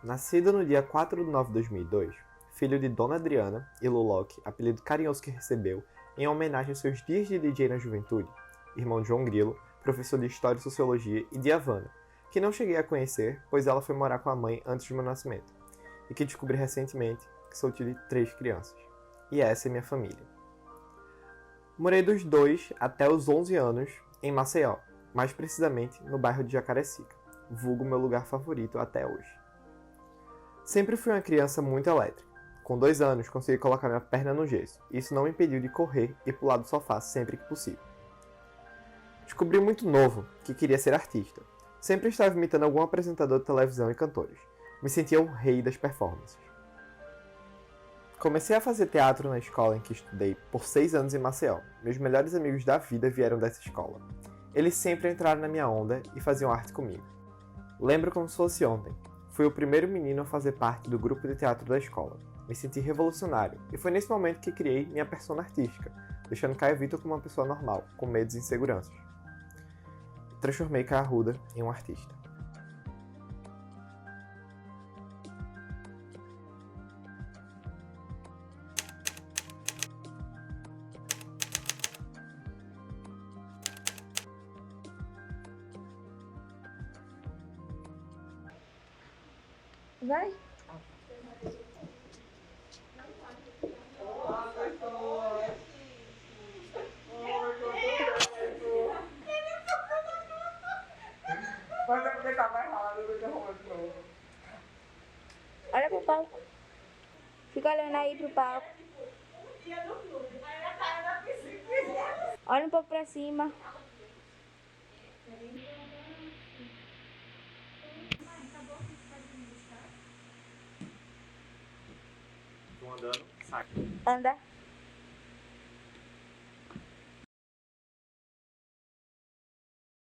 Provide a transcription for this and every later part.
Nascido no dia 4 de nove de 2002, filho de Dona Adriana e Luloc, apelido carinhoso que recebeu em homenagem aos seus dias de DJ na juventude, irmão de João Grilo, professor de História e Sociologia, e de Havana, que não cheguei a conhecer, pois ela foi morar com a mãe antes do meu nascimento, e que descobri recentemente que sou tio de 3 crianças. E essa é minha família. Morei dos 2 até os 11 anos em Maceió, mais precisamente no bairro de Jacarecica, vulgo meu lugar favorito até hoje. Sempre fui uma criança muito elétrica. Com 2 anos, consegui colocar minha perna no gesso. Isso não me impediu de correr e pular do sofá sempre que possível. Descobri muito novo que queria ser artista. Sempre estava imitando algum apresentador de televisão e cantores. Me sentia o rei das performances. Comecei a fazer teatro na escola em que estudei por 6 anos em Maceió. Meus melhores amigos da vida vieram dessa escola. Eles sempre entraram na minha onda e faziam arte comigo. Lembro como se fosse ontem. Fui o primeiro menino a fazer parte do grupo de teatro da escola. Me senti revolucionário, e foi nesse momento que criei minha persona artística, deixando Caio Vitor como uma pessoa normal, com medos e inseguranças. Transformei Caio Arruda em um artista. Vai. Mas é porque tá mais ralado, eu vou derrubar de novo. Olha pro palco. Fica olhando aí pro palco. Olha um pouco pra cima. Tô andando, saca. Anda.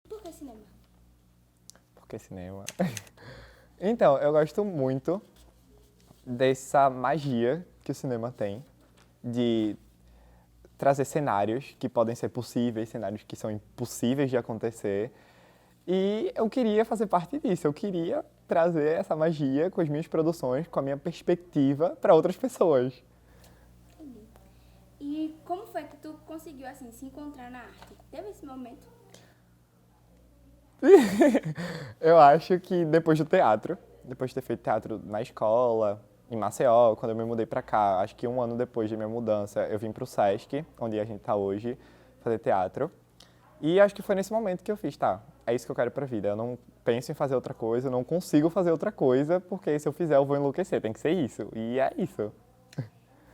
Por que cinema? Porque cinema. Então, eu gosto muito dessa magia que o cinema tem de trazer cenários que podem ser possíveis, cenários que são impossíveis de acontecer. E eu queria fazer parte disso, eu queria trazer essa magia com as minhas produções, com a minha perspectiva para outras pessoas. Entendi. E como foi que tu conseguiu, assim, se encontrar na arte? Teve esse momento? Eu acho que depois do teatro, depois de ter feito teatro na escola, em Maceió, quando eu me mudei pra cá, acho que um ano depois de minha mudança, eu vim pro Sesc, onde a gente tá hoje, fazer teatro. E acho que foi nesse momento que eu fiz, tá, é isso que eu quero pra vida. Eu não penso em fazer outra coisa, eu não consigo fazer outra coisa, porque se eu fizer eu vou enlouquecer, tem que ser isso. E é isso.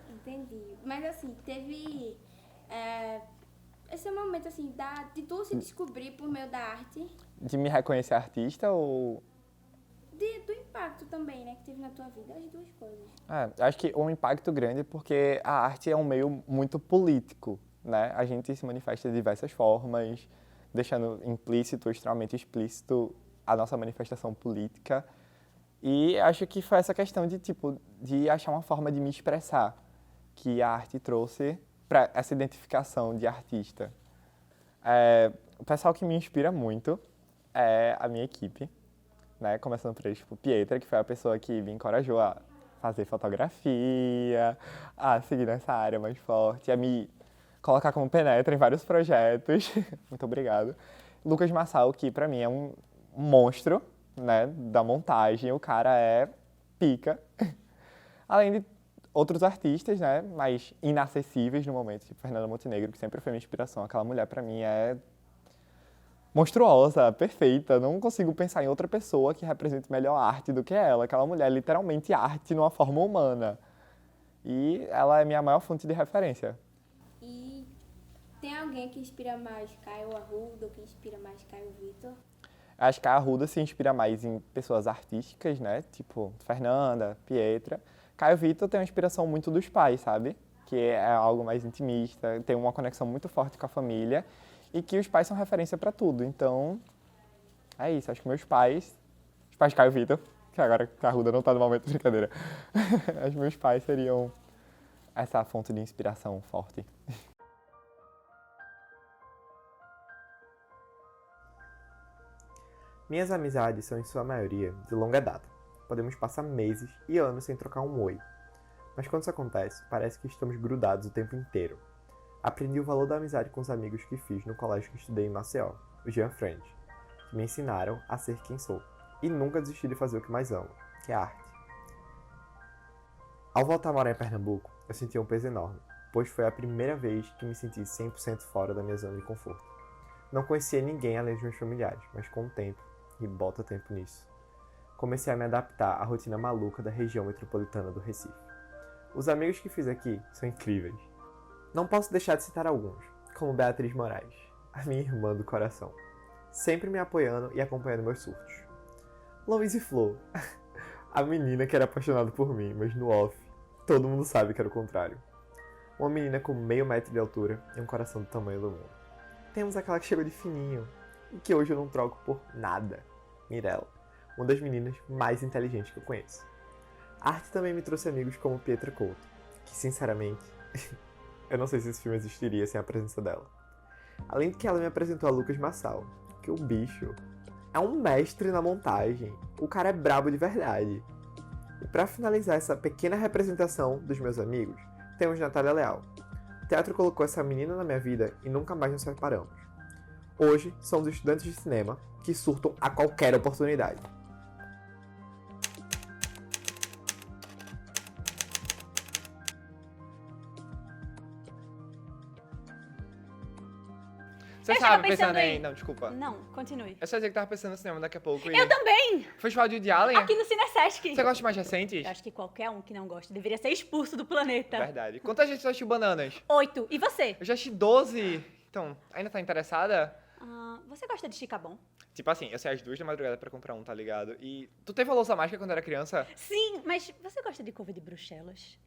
Entendi. Mas assim, teve esse momento assim de tu se descobrir por meio da arte, De me reconhecer artista ou... do impacto também, né, que teve na tua vida, as duas coisas. Acho que um impacto grande porque a arte é um meio muito político, né? A gente se manifesta de diversas formas, deixando implícito, extremamente explícito a nossa manifestação política. E acho que foi essa questão de, tipo, de achar uma forma de me expressar que a arte trouxe para essa identificação de artista. O pessoal que me inspira muito é a minha equipe, né? Começando por eles, tipo, Pietra, que foi a pessoa que me encorajou a fazer fotografia, a seguir nessa área mais forte, a me colocar como penetra em vários projetos. Muito obrigado. Lucas Massal, que pra mim é um monstro, né, da montagem, o cara é pica. Além de outros artistas, né, mais inacessíveis no momento, tipo Fernanda Montenegro, que sempre foi minha inspiração. Aquela mulher pra mim é monstruosa, perfeita. Não consigo pensar em outra pessoa que represente melhor arte do que ela. Aquela mulher é literalmente arte numa forma humana. E ela é minha maior fonte de referência. E tem alguém que inspira mais Caio Arruda ou que inspira mais Caio Vitor? Acho que a Arruda se inspira mais em pessoas artísticas, né? Tipo Fernanda, Pietra. Caio Vitor tem uma inspiração muito dos pais, sabe? Que é algo mais intimista, tem uma conexão muito forte com a família e que os pais são referência para tudo. Então, é isso. Acho que meus pais, os pais de Caio Vitor, que agora a Arruda não tá no momento de brincadeira, os meus pais seriam essa fonte de inspiração forte. Minhas amizades são, em sua maioria, de longa data. podemos passar meses e anos sem trocar um oi. Mas quando isso acontece, parece que estamos grudados o tempo inteiro. Aprendi o valor da amizade com os amigos que fiz no colégio que estudei em Maceió, os Jean Friends, que me ensinaram a ser quem sou. E nunca desisti de fazer o que mais amo, que é a arte. Ao voltar a morar em Pernambuco, eu senti um peso enorme, pois foi a primeira vez que me senti 100% fora da minha zona de conforto. Não conhecia ninguém além dos meus familiares, mas com o tempo, e bota tempo nisso, comecei a me adaptar à rotina maluca da região metropolitana do Recife. Os amigos que fiz aqui são incríveis. Não posso deixar de citar alguns, como Beatriz Moraes, a minha irmã do coração, sempre me apoiando e acompanhando meus surtos. Louise Flor, a menina que era apaixonada por mim, mas no off, todo mundo sabe que era o contrário. Uma menina com meio metro de altura e um coração do tamanho do mundo. Temos aquela que chegou de fininho e que hoje eu não troco por nada, Mirella, uma das meninas mais inteligentes que eu conheço. A arte também me trouxe amigos como Pietra Couto, que sinceramente, eu não sei se esse filme existiria sem a presença dela. Além de que ela me apresentou a Lucas Massal, que o bicho é um mestre na montagem, o cara é brabo de verdade. E pra finalizar essa pequena representação dos meus amigos, temos Natália Leal. O teatro colocou essa menina na minha vida e nunca mais nos separamos. Hoje, somos estudantes de cinema que surtam a qualquer oportunidade. Você Eu tava tava pensando pensando em... em- Não, desculpa. Não, continue. Eu só dizer que tava pensando no cinema daqui a pouco. Eu também! Festival de Woody Allen? Aqui no Cinesesc. Você gosta de mais recentes? Eu acho que qualquer um que não gosta deveria ser expulso do planeta. Verdade. Quantas gente assistiu Bananas? 8. E você? Eu já assisti 12. Então, ainda tá interessada? Você gosta de Chicabon? Tipo assim, eu saí às 2 da madrugada pra comprar um, tá ligado? E tu teve a louça mágica quando era criança? Sim, mas você gosta de couve de Bruxelas?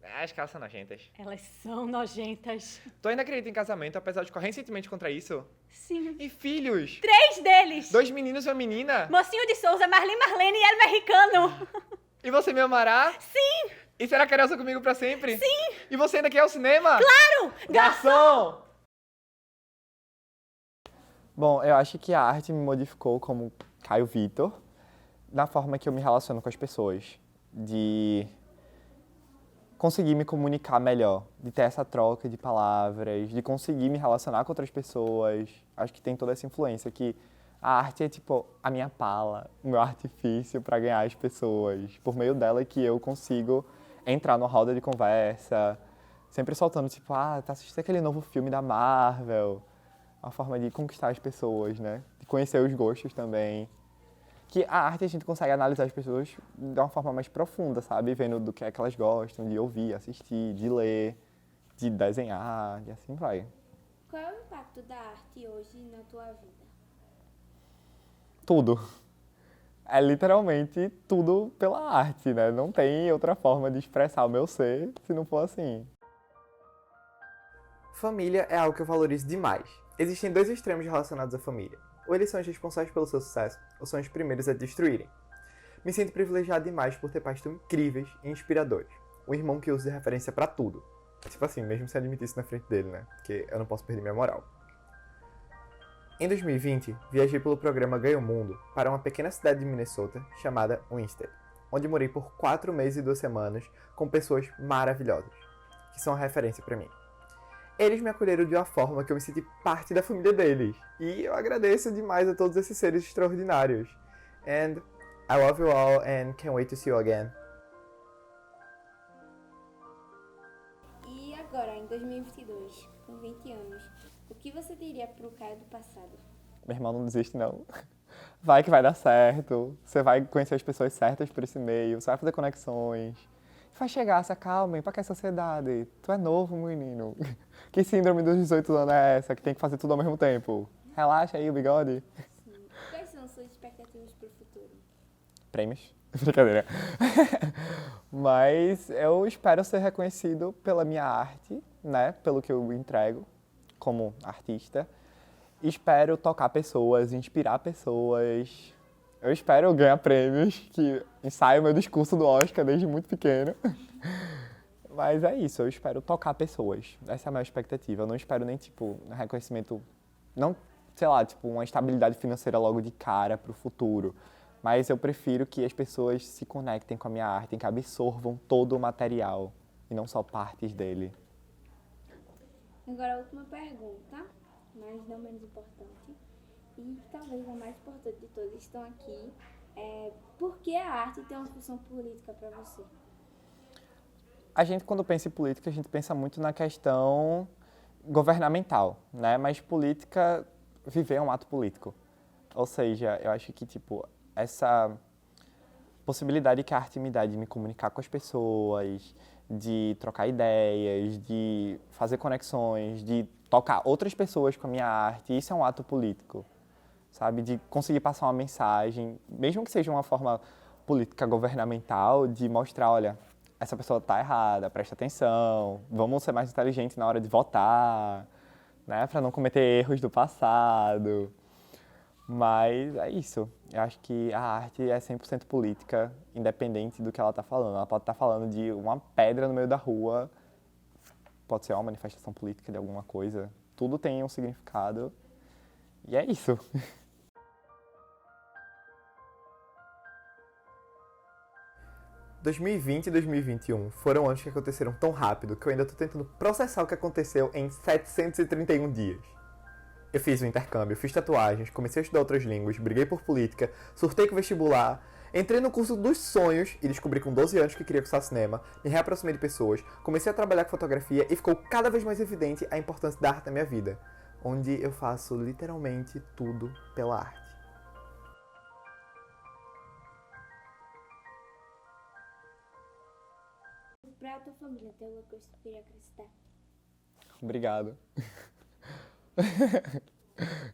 Acho que elas são nojentas. Elas são nojentas. Tu ainda acredita em casamento, apesar de ficar recentemente contra isso? Sim. E filhos? 3 deles! 2 meninos e uma menina? Mocinho de Souza, Marlene e Elmer Ricano. E você me amará? Sim! E será criança comigo pra sempre? Sim! E você ainda quer ir ao cinema? Claro! Garçom! Bom, eu acho que a arte me modificou como Caio Vitor, na forma que eu me relaciono com as pessoas, de conseguir me comunicar melhor, de ter essa troca de palavras, de conseguir me relacionar com outras pessoas. Acho que tem toda essa influência que a arte é tipo a minha pala, o meu artifício para ganhar as pessoas. Por meio dela é que eu consigo entrar numa roda de conversa, sempre soltando tipo, tá assistindo aquele novo filme da Marvel. Uma forma de conquistar as pessoas, né? De conhecer os gostos também. Que a arte a gente consegue analisar as pessoas de uma forma mais profunda, sabe? Vendo do que é que elas gostam, de ouvir, assistir, de ler, de desenhar, e assim vai. Qual é o impacto da arte hoje na tua vida? Tudo. É literalmente tudo pela arte, né? Não tem outra forma de expressar o meu ser se não for assim. Família é algo que eu valorizo demais. Existem dois extremos relacionados à família. Ou eles são os responsáveis pelo seu sucesso, ou são os primeiros a destruírem. Me sinto privilegiado demais por ter pais tão incríveis e inspiradores. Um irmão que usa de referência pra tudo. Tipo assim, mesmo sem admitir isso na frente dele, né? Porque eu não posso perder minha moral. Em 2020, viajei pelo programa Ganha o Mundo para uma pequena cidade de Minnesota chamada Winsted, onde morei por 4 meses e 2 semanas com pessoas maravilhosas, que são a referência pra mim. Eles me acolheram de uma forma que eu me senti parte da família deles. E eu agradeço demais a todos esses seres extraordinários. And I love you all and can't wait to see you again. E agora, em 2022, com 20 anos, o que você diria pro Caio do passado? Meu irmão, não desiste, não. Vai que vai dar certo. Você vai conhecer as pessoas certas por esse meio. Você vai fazer conexões. Vai chegar, se acalmem, pra que essa ansiedade? Tu é novo, menino. Que síndrome dos 18 anos é essa, que tem que fazer tudo ao mesmo tempo? Relaxa aí o bigode. Sim. Quais são suas expectativas pro futuro? Prêmios? Brincadeira. Mas eu espero ser reconhecido pela minha arte, né? Pelo que eu entrego como artista. Espero tocar pessoas, inspirar pessoas. Eu espero ganhar prêmios, que ensaio meu discurso do Oscar desde muito pequeno. Mas é isso, eu espero tocar pessoas. Essa é a minha expectativa. Eu não espero nem, tipo, reconhecimento, não, sei lá, tipo, uma estabilidade financeira logo de cara pro futuro. Mas eu prefiro que as pessoas se conectem com a minha arte, que absorvam todo o material e não só partes dele. Agora a última pergunta, mas não menos importante, e talvez a mais importante de todas estão aqui. Por que a arte tem uma função política para você? A gente, quando pensa em política, a gente pensa muito na questão governamental, né? Mas política, viver é um ato político. Ou seja, eu acho que, tipo, essa possibilidade que a arte me dá de me comunicar com as pessoas, de trocar ideias, de fazer conexões, de tocar outras pessoas com a minha arte, isso é um ato político, sabe? De conseguir passar uma mensagem, mesmo que seja uma forma política governamental, de mostrar, olha, essa pessoa está errada, presta atenção, vamos ser mais inteligentes na hora de votar, né? Para não cometer erros do passado. Mas é isso. Eu acho que a arte é 100% política, independente do que ela está falando. Ela pode estar falando de uma pedra no meio da rua, pode ser uma manifestação política de alguma coisa. Tudo tem um significado. E é isso. 2020 e 2021 foram anos que aconteceram tão rápido que eu ainda tô tentando processar o que aconteceu em 731 dias. Eu fiz um intercâmbio, fiz tatuagens, comecei a estudar outras línguas, briguei por política, surtei com vestibular, entrei no curso dos sonhos e descobri com 12 anos que queria cursar cinema, me reaproximei de pessoas, comecei a trabalhar com fotografia e ficou cada vez mais evidente a importância da arte na minha vida, onde eu faço literalmente tudo pela arte. Para a tua família, tem alguma coisa que tu queria acrescentar? Obrigado.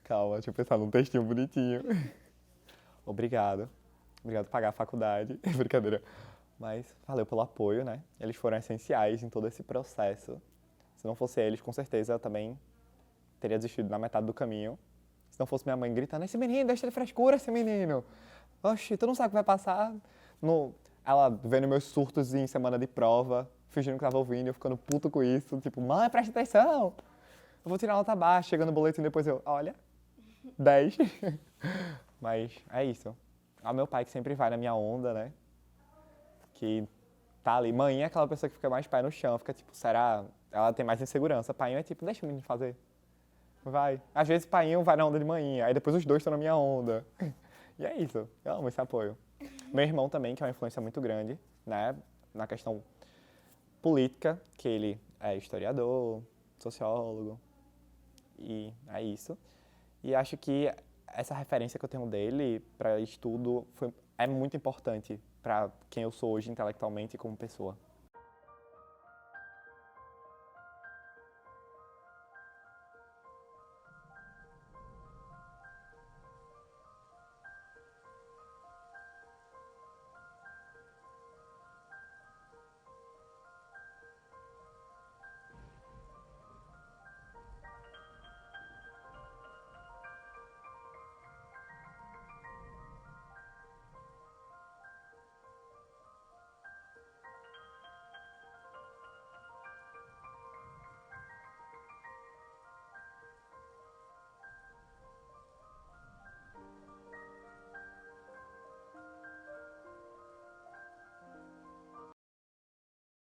Calma, deixa eu pensar num textinho bonitinho. Obrigado. Obrigado por pagar a faculdade. Brincadeira. Mas valeu pelo apoio, né? Eles foram essenciais em todo esse processo. Se não fosse eles, com certeza eu também teria desistido na metade do caminho. Se não fosse minha mãe gritando, esse menino, deixa de frescura, esse menino. Oxi, tu não sabe o que vai passar. Ela vendo meus surtos em semana de prova, fingindo que tava ouvindo, eu ficando puto com isso. Tipo, mãe, presta atenção. Eu vou tirar nota baixa, chegando no boletim, depois eu, olha, 10. Mas é isso. É o meu pai que sempre vai na minha onda, né? Que tá ali. Mãe é aquela pessoa que fica mais pé no chão, fica tipo, será? Ela tem mais insegurança. Paiinho é tipo, deixa o menino fazer. Vai. Às vezes paiinho vai na onda de mãe, aí depois os dois estão na minha onda. E é isso. Eu amo esse apoio. Meu irmão também, que é uma influência muito grande, né? Na questão política, que ele é historiador, sociólogo. E é isso. E acho que essa referência que eu tenho dele para estudo é muito importante para quem eu sou hoje intelectualmente e como pessoa.